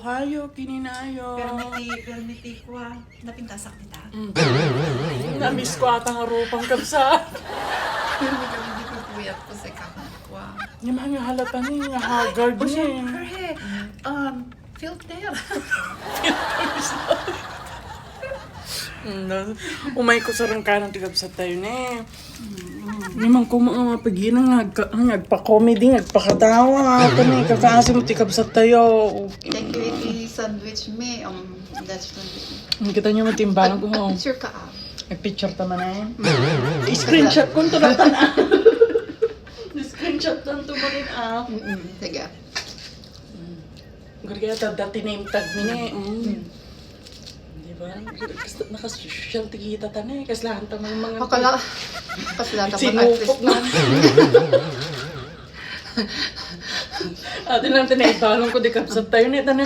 kayo, kininayo. Permiti ko napintasak kita. Namiss ko ata nga rupang kapsa. Permiti ko puyat ko sa kakak ko. Yung mga halata niya, haggard niya. Siyempre, filter. Umay ko sa rangkanang tigabsat tayo na. Naman ko mga mapaginan nagpa-comedy, nagpakatawa. Ito na, kakasi mo tigabsat tayo. Thank you, iti sandwich me. That's sandwich. Kita niyo matimbalan ko. Picture ka Nag-picture tama na eh. I-screenshot ko ito na. I-screenshot na ito mo rin Sige. Gurgaya dati name tag mo na eh. Diba? Naka-social tigita ta na eh. Kaslahan ta mga Kaslata mo sinupok na. Atin lang tinaibalong ko di kapsat tayo na.